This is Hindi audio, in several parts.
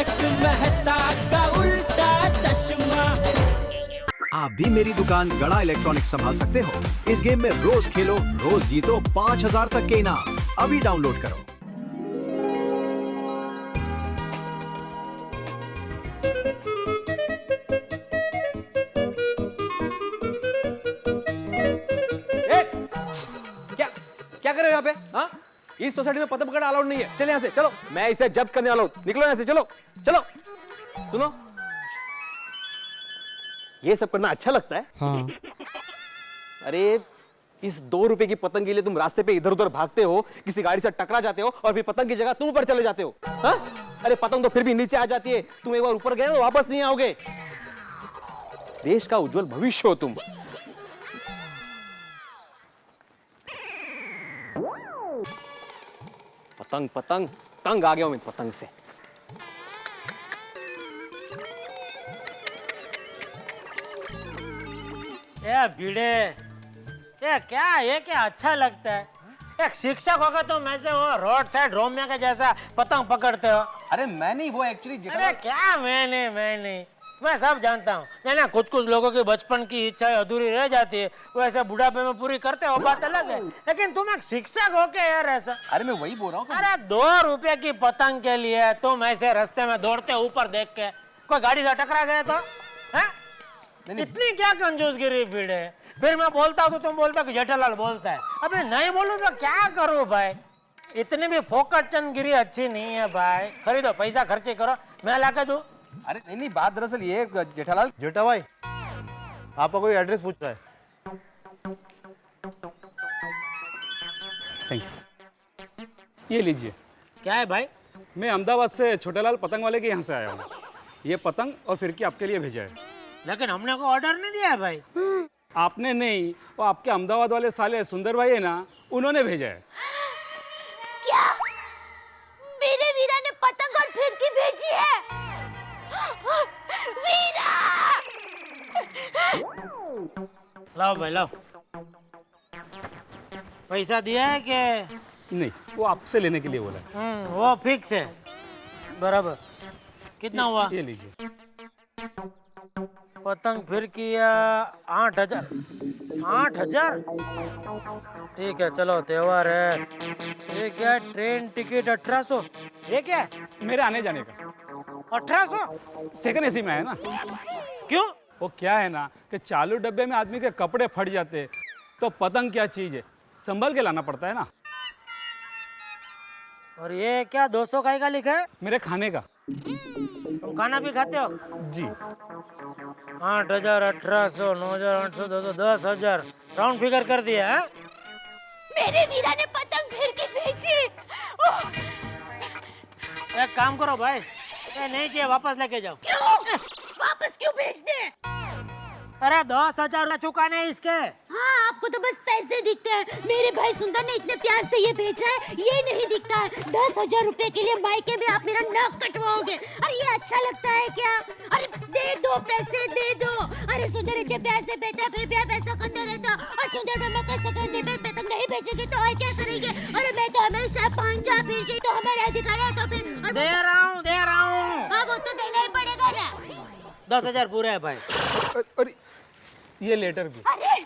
तारक मेहता का उल्टा चश्मा। आप भी मेरी दुकान गड़ा इलेक्ट्रॉनिक्स संभाल सकते हो। इस गेम में रोज खेलो, रोज जीतो 5000 तक के इनाम। अभी डाउनलोड करो। क्या कर रहे हो यहाँ पे? हाँ? इस सोसाइटी में पतंग पकड़ना अलाउड नहीं है। चले यहाँ से, चलो। मैं इसे जब्त करने वाला हूँ। निकलो यहाँ से, चलो चलो। सुनो, ये सब करना अच्छा लगता है? हाँ। अरे इस 2 रुपए की पतंग के लिए तुम रास्ते पे इधर उधर भागते हो, किसी गाड़ी से टकरा जाते हो और फिर पतंग की जगह तुम ऊपर चले जाते हो। हाँ? अरे पतंग तो फिर भी नीचे आ जाती है, तुम एक बार ऊपर गए तो वापस नहीं आओगे। देश का उज्जवल भविष्य हो तुम। पतंग पतंग तंग आ गया हूं मैं पतंग से। ये भिड़े, ये क्या, ये क्या अच्छा लगता है? एक शिक्षक होगा तो मैं से वो रोड साइड रोमियो के जैसा पतंग पकड़ते हो। अरे मैं नहीं, वो एक्चुअली अरे क्या मैं नहीं, मैं सब जानता हूँ। ना कुछ लोगों की बचपन की इच्छाएं अधूरी रह जाती है, वो ऐसे बुढ़ापे में पूरी करते हो, बात अलग है। लेकिन तुम एक शिक्षक हो के यार ऐसा। अरे मैं वही बोल रहा हूँ। अरे 2 रुपए की पतंग के लिए तुम ऐसे रास्ते में दौड़ते ऊपर देख के, कोई गाड़ी से टकरा गया तो? है? इतनी क्या कंजूसगिरी भिड़े? फिर मैं बोलता हूँ तो तुम बोलता हो कि जेठालाल बोलता है। अबे नहीं बोलूं तो क्या करूं भाई? इतनी भी फोकट चंदगिरी अच्छी नहीं है भाई। खरीदो, पैसा खर्चे करो, मैं ला के दूं। अरे नहीं, बात दरअसल ये जेठालाल। जेठा भाई, आपका कोई एड्रेस पूछ रहा है। Thank you. ये लीजिए। क्या है भाई? मैं अहमदाबाद से छोटेलाल पतंग वाले के यहाँ से आया हूँ। ये पतंग और फिरकी आपके लिए भेजा है। लेकिन हमने को ऑर्डर नहीं दिया है भाई। आपने नहीं, वो आपके अहमदाबाद वाले साले सुंदर भाई है ना, उन्होंने भेजा है। क्या मेरे वीरा ने पतंग और फिरकी भेजी है? वीरा! लाओ भाई लाओ। पैसा दिया है कि नहीं, वो आपसे लेने के लिए बोला है। वो फिक्स है। बराबर। कितना हुआ? ये लीजिए। पतंग फिरकी 8,000। 8,000? ठीक है, चलो त्योहार है। ये क्या है? Train ticket 1800। ये क्या है? मेरे आने जाने का 1800? सेकंड एसी में है ना। क्यों? वो क्या है ना कि चालू डब्बे में आदमी के कपड़े फट जाते, तो पतंग क्या चीज है, संभल के लाना पड़ता है ना। और ये क्या 200 का लिखा है? मेरे खाने का। तुम खाना भी खाते हो? जी। 8,000, 1,800, 9,800, 200, 10,000 राउंड फिगर कर दिया है? मेरे वीरा ने पतंग फिरकी भेजी। एक काम करो भाई, ये नहीं चाहिए, वापस लेके जाओ। क्यों? वापस क्यों भेज दे? अरे 10,000 चुकाने इसके। हाँ, आपको तो बस पैसे दिखते हैं। मेरे भाई सुंदर ने इतने प्यार से ये भेजा है, ये नहीं दिखता है। 10,000 रुपए के लिए मायके में आप मेरा नाक कटवाओगे? अरे ये अच्छा लगता है क्या? अरे दे दो, पैसे दे दो। अरे सुंदर इतने प्यार से भेजा, फिर भी आप ऐसा करते रहते हो। और सुंदर मामा कैसे करने पे पतंग नहीं भेजेंगे तो और क्या करेंगे? अरे मैं तो हमेशा पंजा फिर के तो हमारा अधिकार है, तो फिर दे रहा हूँ। हाँ, वो तो देना ही पड़ेगा ना। 10,000 पूरे है भाई। और ये लेटर भी। अरे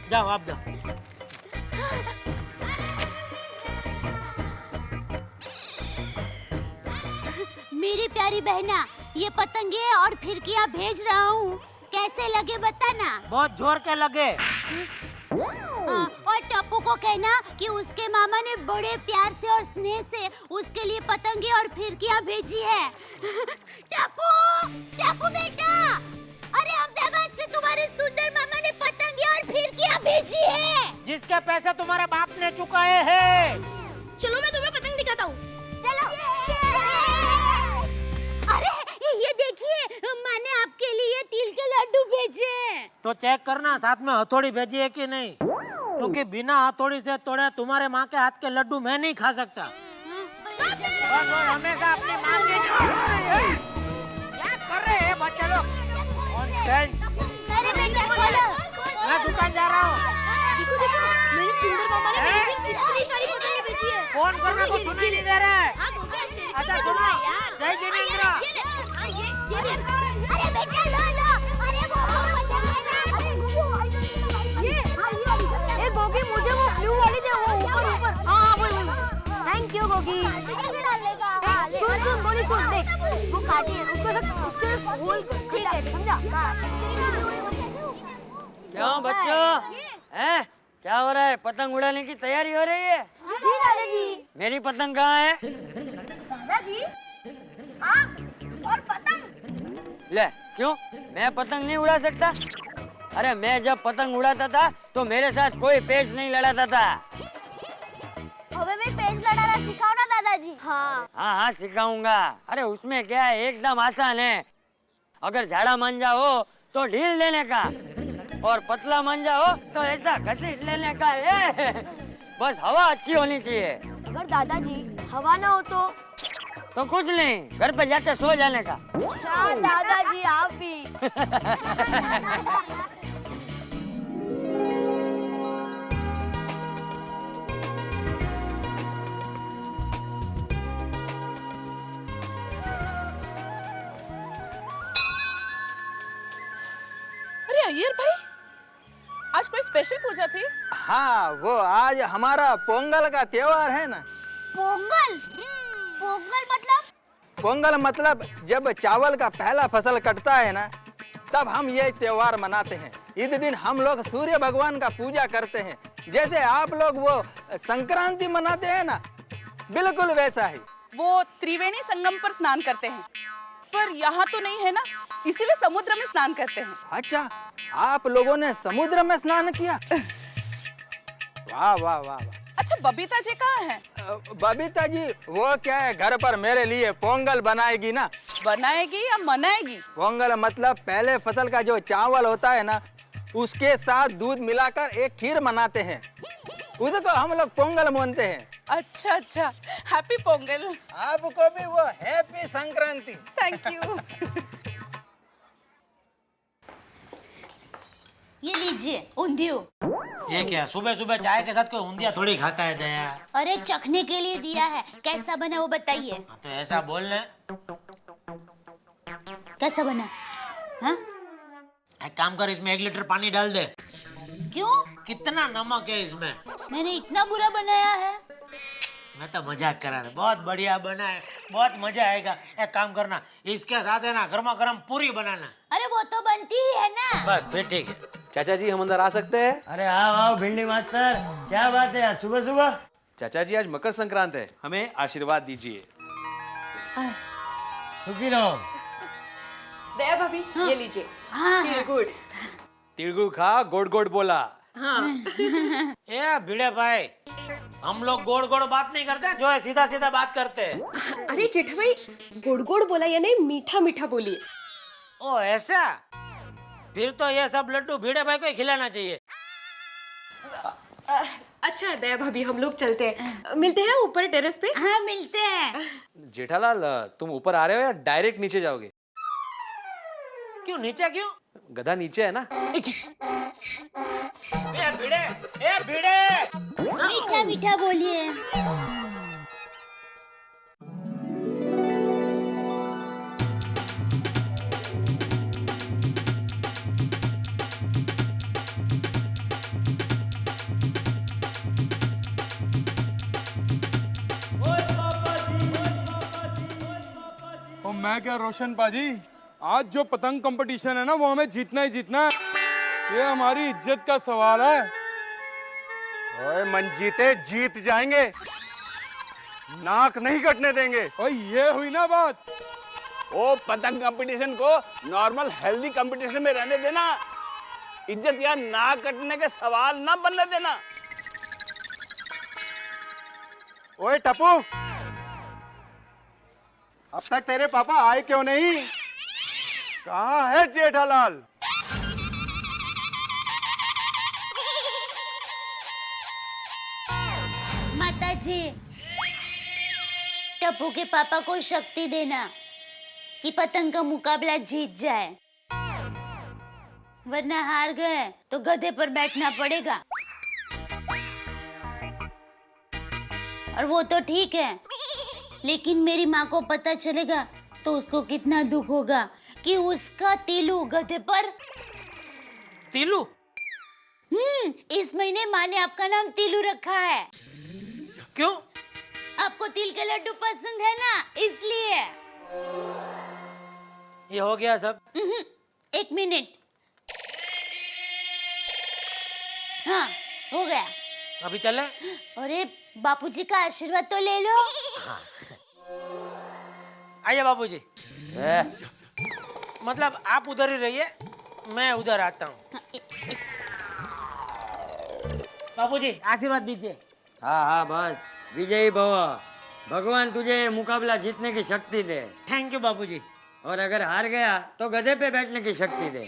जाओ आप जाओ। मेरी प्यारी बहना, ये पतंगे और फिरकियाँ भेज रहा हूँ, कैसे लगे बताना। बहुत जोर के लगे। और टप्पू को कहना कि उसके मामा ने बड़े प्यार से और स्नेह से उसके लिए पतंगे और फिरकियाँ भेजी है। टप्पू बेटा, अरे अहमदाबाद से तुम्हारे सुंदर मामा ने पतंगे और फिरकियाँ भेजी है, जिसके पैसे तुम्हारे बाप ने चुकाए हैं। चलो मैं तुम्हें पतंग दिखाता हूँ। चलो। अरे ये देखिए, माँ ने आपके लिए तिल के लड्डू भेजे। तो चेक करना साथ में हथौड़ी भेजी है कि नहीं, क्योंकि बिना हथौड़ी से तोड़े तुम्हारे माँ के हाथ के लड्डू मैं नहीं खा सकता। हमेशा अपनी माँ की क्या कर रहे हैं बच्चे लोग? अरे बेटा खोलो, मैं दुकान जा रहा हूँ। देखो मेरे सुंदर मामा ने मेरे लिए कितनी सारी पतंगे भेजी है। फोन करना को सुनाई नहीं दे रहा है। अच्छा सुनो, होगी। सुन सुन बोली सुन, देख वो काटी है उसको होल खींचा है, समझा? क्यों बच्चों, हैं? क्या हो रहा है? पतंग उड़ाने की तैयारी हो रही है? जी दादाजी। मेरी पतंग कहाँ है? दादाजी आप और पतंग? ले, क्यों? मैं पतंग नहीं उड़ा सकता? अरे मैं जब पतंग उड़ाता था तो मेरे साथ कोई पेच नहीं लड़ाता था। हमें भी पेच लड़ाना सिखाओ ना दादाजी। हाँ हाँ सिखाऊंगा। अरे उसमें क्या है, एकदम आसान है। अगर झाड़ा मांझा हो तो ढील देने का, और पतला मांझा हो तो ऐसा घसीट लेने का है। बस हवा अच्छी होनी चाहिए। अगर दादाजी हवा ना हो तो कुछ नहीं, घर पे जाके सो जाने का। क्या दादाजी आप भी? अरे अय्यर भाई, आज कोई स्पेशल पूजा थी? हाँ, वो आज हमारा पोंगल का त्योहार है ना। पोंगल? पोंगल मतलब? पोंगल मतलब जब चावल का पहला फसल कटता है ना, तब हम ये त्योहार मनाते हैं। इस दिन हम लोग सूर्य भगवान का पूजा करते हैं, जैसे आप लोग वो संक्रांति मनाते हैं ना, बिल्कुल वैसा ही। वो त्रिवेणी संगम पर स्नान करते हैं, पर यहाँ तो नहीं है ना, इसीलिए समुद्र में स्नान करते हैं। अच्छा, आप लोगों ने समुद्र में स्नान किया? वाह वाह वाह वाह। अच्छा, बबीता जी कहाँ हैं? बबीता जी वो क्या है, घर पर मेरे लिए पोंगल बनाएगी ना। बनाएगी या मनाएगी? पोंगल मतलब पहले फसल का जो चावल होता है ना, उसके साथ दूध मिलाकर एक खीर बनाते हैं, उसको हम लोग पोंगल मानते हैं। अच्छा अच्छा, हैप्पी पोंगल। आपको भी वो हैप्पी संक्रांति। Thank you. ये लीजिए ऊंधियो। ये क्या, सुबह सुबह चाय के साथ कोई ऊंधिया थोड़ी खाता है दया? अरे चखने के लिए दिया है, कैसा बना वो बताइए। तो ऐसा बोलने। कैसा बना? हाँ? एक काम कर, इसमें 1 लीटर पानी डाल दे। क्यों? कितना नमक है इसमें? मैंने इतना बुरा बनाया है? मैं तो मजाक करा रहा, बहुत बढ़िया बना है, बहुत मजा आएगा। एक काम करना, इसके साथ है ना गर्मा गर्म पूरी बनाना। अरे वो तो बनती ही है ना। बस फिर ठीक है। चाचा जी हम अंदर आ सकते हैं? अरे आओ आओ भिंडी मास्टर, क्या बात है आज सुबह सुबह? चाचा जी आज मकर संक्रांत है, हमें आशीर्वाद दीजिए। सुखी रहो। दया भाभी, ये लीजिए। हाँ गुड। तिलगुड़ खा, गोड गोड बोला। ए भिड़े भाई, हम लोग गोड़ गोड़ बात नहीं करते, जो है सीधा सीधा बात करते हैं। अरे जेठा भाई, गुड़ गुड़ बोला या नहीं, मीठा मीठा बोलिए। ओ ऐसा? फिर तो ये सब लड्डू भिड़े भाई को ही खिलाना चाहिए। अच्छा दया भाभी, हम लोग चलते हैं, मिलते हैं ऊपर टेरेस पे। हाँ मिलते हैं। जेठालाल तुम ऊपर आ रहे हो या डायरेक्ट नीचे जाओगे? क्यों नीचे क्यों? गधा नीचे है ना। ए भिड़े मीठा मीठा बोलिए। और मैं क्या रोशन पाजी, आज जो पतंग कंपटीशन है ना, वो हमें जीतना ही जीतना है। ये हमारी इज्जत का सवाल है। ओए मन जीते जीत जाएंगे, नाक नहीं कटने देंगे। और ये हुई ना बात। ओ पतंग कंपटीशन को नॉर्मल हेल्दी कंपटीशन में रहने देना, इज्जत या नाक कटने के सवाल ना बनने देना। ओए टप्पू, अब तक तेरे पापा आए क्यों नहीं? कहाँ है जेठालाल? माताजी, टप्पू के पापा को शक्ति देना कि पतंग का मुकाबला जीत जाए, वरना हार गए तो गधे पर बैठना पड़ेगा। और वो तो ठीक है, लेकिन मेरी माँ को पता चलेगा तो उसको कितना दुख होगा कि उसका तीलू गधे पर। तीलू? इस महीने माँ ने आपका नाम तीलू रखा है। क्यों? आपको तिल के लड्डू पसंद है ना, इसलिए। ये हो गया सब? एक मिनट। हाँ, हो गया। अभी चले? अरे बापूजी का आशीर्वाद तो ले लो। आइए बापूजी। मतलब आप उधर ही रहिए, मैं उधर आता हूँ। बापूजी आशीर्वाद दीजिए। हाँ हाँ बस, विजयी भव। भगवान तुझे मुकाबला जीतने की शक्ति दे। थैंक यू बापूजी। और अगर हार गया तो गधे पे बैठने की शक्ति दे।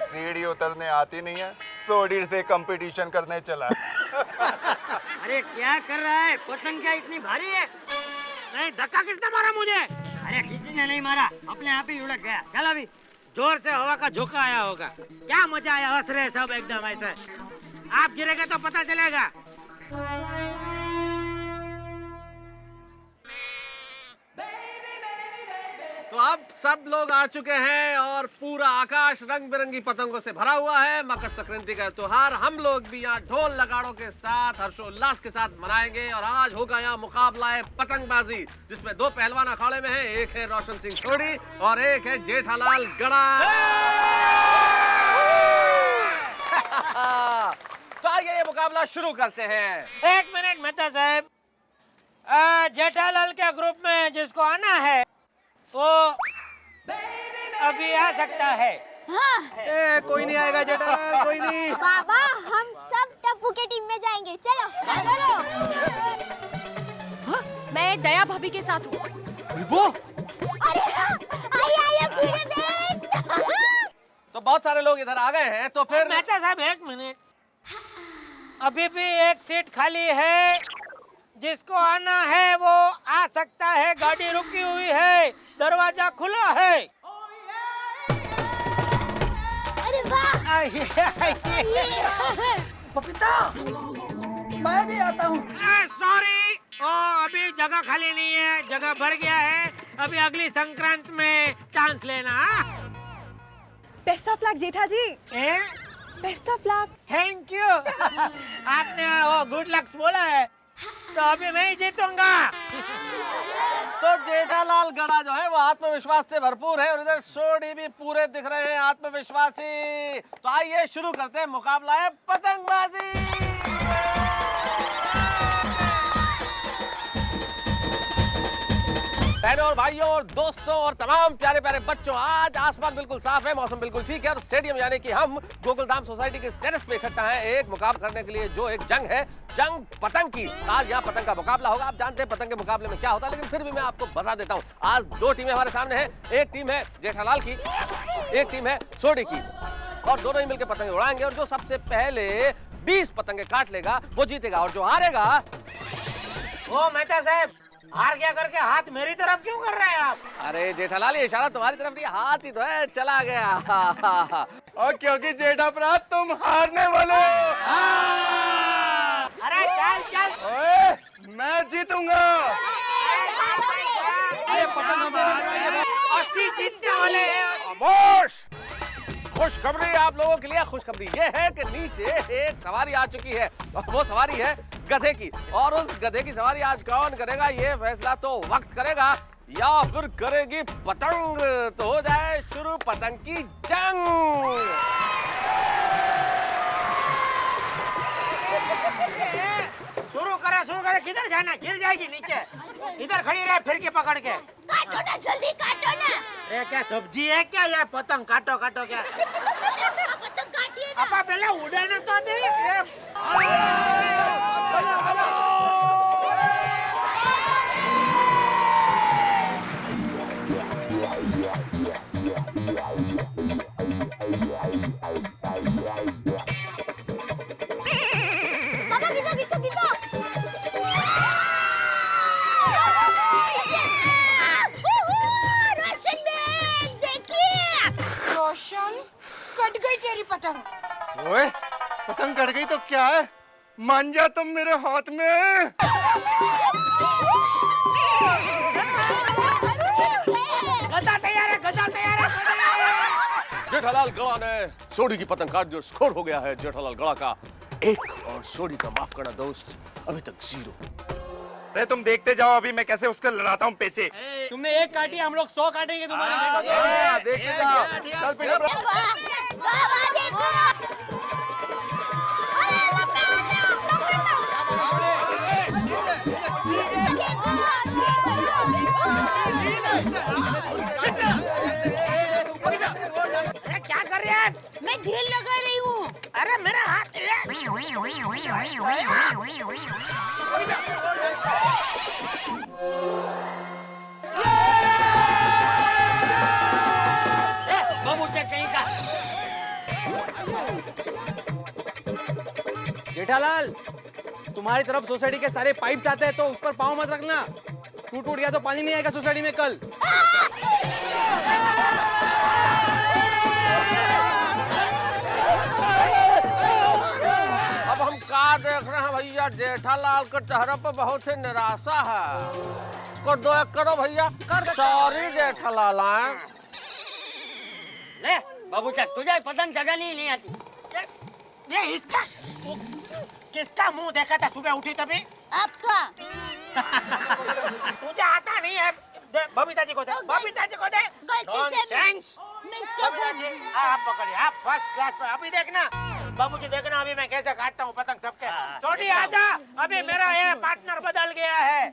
सीढ़ी उतरने आती नहीं है, सोडी से कंपटीशन करने चला। अरे क्या कर रहा है? पतंग क्या इतनी भारी है? नहीं, धक्का किसने मारा मुझे? अरे किसी ने नहीं मारा, अपने आप ही उड़क गया। चल अभी। जोर से हवा का झोंका आया होगा। क्या मजा आया, हंस रहे सब एकदम ऐसे। आप गिरेगा तो पता चलेगा। तो अब सब लोग आ चुके हैं और पूरा आकाश रंग बिरंगी पतंगों से भरा हुआ है। मकर संक्रांति का त्योहार हम लोग भी यहाँ ढोल नगाड़ों के साथ हर्षोल्लास के साथ मनाएंगे। और आज होगा यहाँ मुकाबला है पतंगबाजी, जिसमें दो पहलवान अखाड़े में हैं। एक है रोशन सिंह सोडी और एक है जेठालाल गड़ा। तो आइए ये मुकाबला शुरू करते हैं। एक मिनट मेहता साहब, जेठालाल के ग्रुप में जिसको आना है वो अभी आ सकता है। हाँ। कोई नहीं आएगा जेठालाल, कोई नहीं। बाबा हम सब टप्पू के टीम में जाएंगे। चलो चलो। हाँ? मैं दया भाभी के साथ हूँ। अरे आइए तो बहुत सारे लोग इधर आ गए हैं, तो फिर मेहता साहब एक मिनट, अभी भी एक सीट खाली है। जिसको आना है वो आ सकता है। गाड़ी रुकी हुई है, दरवाजा खुला है। अरे वाह। पपीता, मैं भी आता हूँ। सॉरी, अभी जगह खाली नहीं है, जगह भर गया है। अभी अगली संक्रांत में चांस लेना। Best of luck Jetha ji. Best of luck. Thank you. आपने वो गुड लक्स बोला है, तो अभी मैं ही जीतूंगा। तो जेठालाल गड़ा जो है वो आत्मविश्वास से भरपूर है और इधर सोडी भी पूरे दिख रहे हैं आत्मविश्वासी। तो आइए शुरू करते हैं, मुकाबला है पतंगबाजी। बहनों और भाइयों और दोस्तों और तमाम प्यारे प्यारे बच्चों, आज आसमान बिल्कुल साफ है, मौसम बिल्कुल ठीक है और स्टेडियम यानी कि हम गोकुलधाम सोसाइटी के टेरेस पे इकट्ठा हैं एक मुकाबला करने के लिए, जो एक जंग है, जंग पतंग की। आज यहाँ पतंग का मुकाबला होगा। आप जानते हैं पतंग के मुकाबले में क्या होता है, लेकिन फिर भी मैं आपको बता देता हूँ। आज दो टीमें हमारे सामने हैं। एक टीम है जेठालाल की, एक टीम है सोडी की, और दोनों ही मिलकर पतंग उड़ाएंगे और जो सबसे पहले 20 पतंगे काट लेगा वो जीतेगा। और जो हारेगा ओ मेहता साहब, हार गया करके हाथ मेरी तरफ क्यों कर रहे हैं आप? अरे जेठालाल, ये इशारा तुम्हारी तरफ नहीं, हाथ ही तो है, चला गया। और क्योंकि जेठा प्रात तुम हारने वाले हो। अरे चल चल। ओए, मैं जीतूंगा। अरे पतंग 80 जीतने वाले हैं। खामोश। खुशखबरी आप लोगों के लिए, खुशखबरी ये है कि नीचे एक सवारी आ चुकी है और वो सवारी है गधे की। और उस गधे की सवारी आज कौन करेगा ये फैसला तो वक्त करेगा, या फिर करेगी पतंग। तो हो जाए शुरू पतंग की जंग। शुरू करे, किधर जाना? गिर जाएगी नीचे। इधर खड़ी रहे, फिर के पकड़ के काटो ना, जल्दी काटो ना। ये क्या सब्जी है क्या? ये पतंग काटो काटो क्या? पतंग काटिए अपा पहले उड़ाने तो दे। पापा खींचो खींचो रोशन बेन देखिए। रोशन कट गई तेरी पतंग। ओए पतंग कट गई तो क्या है, मान जा तुम मेरे हाथ में। गदा तैयार है, गदा तैयार है। जेठालाल गड़ा ने सोडी की पतंग काट दी, स्कोर हो गया है जेठालाल गड़ा का 1 और सोडी का माफ करना दोस्त अभी तक 0। अरे तुम देखते जाओ अभी मैं कैसे उसको लड़ाता हूँ पेचे। तुमने 1 काटी, हम लोग 100 काटेंगे तुम्हारी। देखते जाओ। चल पीटर ब्रो। वाह देखो। अरे क्या कर रहे हैं? मैं ढील लगा रही हूँ। अरे मेरा हाथ। बाबू चेक कहीं का। जेठालाल, तुम्हारी तरफ सोसाइटी के सारे पाइप्स आते हैं तो उस पर पाँव मत रखना। टूट गया तो पानी नहीं आएगा सोसाइटी में कल। अब हम क्या देख रहे हैं भैया, जेठालाल का चेहरा पर बहुत ही निराशा है। इसको 2 1 करो भैया। सॉरी जेठालाल। ले बाबू चेक, तुझे पतंग चगानी नहीं आती। ये इसका किसका मुंह देखा था सुबह उठी तभी? आपका। तुझे आता नहीं है। बबीता जी को दे, बबीता जी को दे। गलती से Nonsense। मिस्टेक हो जी, आप पकड़िए, आप फर्स्ट क्लास पे। अभी देखना बाबूजी, देखना अभी मैं कैसे काटता हूँ पतंग सबके। छोटी आजा, अभी मेरा ये पार्टनर बदल गया है।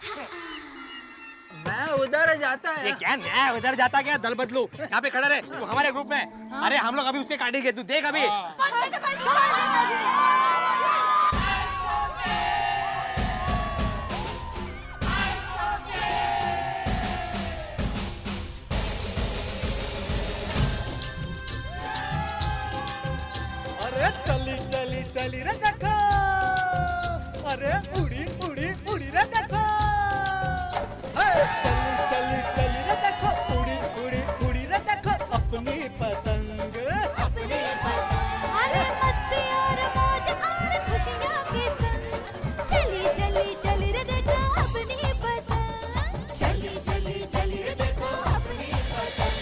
मैं उधर जाता है। ये क्या मैं उधर जाता क्या, दल बदलू। यहाँ पे खड़ा रहे तू हमारे ग्रुप में। अरे हम लोग अभी उसके काटेंगे, तू देख अभी। अरे चली चली चली रे देखो, अरे उड़ी उड़ी उड़ी रे देखो। चली चली चली रे देखो, उड़ी उड़ी उड़ी रे देखो। अपनी पतंग, अपनी पतंग। अरे मस्ती और मौज और खुशियों के संग। चली चली चली रे देखो अपनी पतंग। चली चली चली रे देखो अपनी पतंग।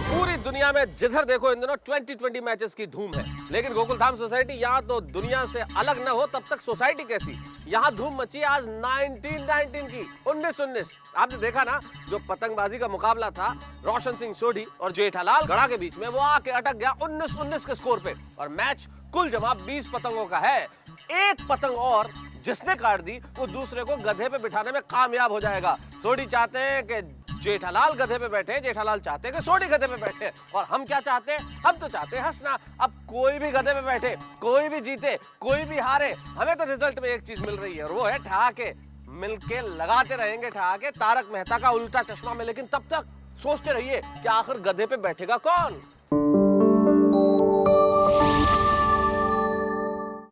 पूरी दुनिया में जिधर देखो इन दिनों 2020 मैचेस की धूम है, लेकिन गोकुलधाम सोसाइटी यहाँ तो दुनिया से अलग न हो तब तक सोसाइटी कैसी। यहाँ धूम मची आज 1919 की 1919। आपने देखा ना, जो पतंगबाजी का मुकाबला था रोशन सिंह सोढ़ी और जेठालाल गड़ा के बीच में, वो आके अटक गया 1919 के स्कोर पे। और मैच कुल जमा 20 पतंगों का है। एक पतंग और जिसने काट दी वो दूसरे को गधे पे बिठाने में कामयाब हो जाएगा। सोढ़ी चाहते हैं कि जेठालाल गधे पे बैठे, जेठालाल चाहते हैं कि सोढ़ी गधे पे बैठे, और हम क्या चाहते हैं? हम तो चाहते हैं हंसना। अब कोई भी गधे पे बैठे, कोई भी जीते, कोई भी हारे, हमें तो रिजल्ट में एक चीज मिल रही है और वो है ठहाके। मिलके लगाते रहेंगे ठहाके, तारक मेहता का उल्टा चश्मा में। लेकिन तब तक सोचते रहिए कि आखिर गधे पे बैठेगा कौन।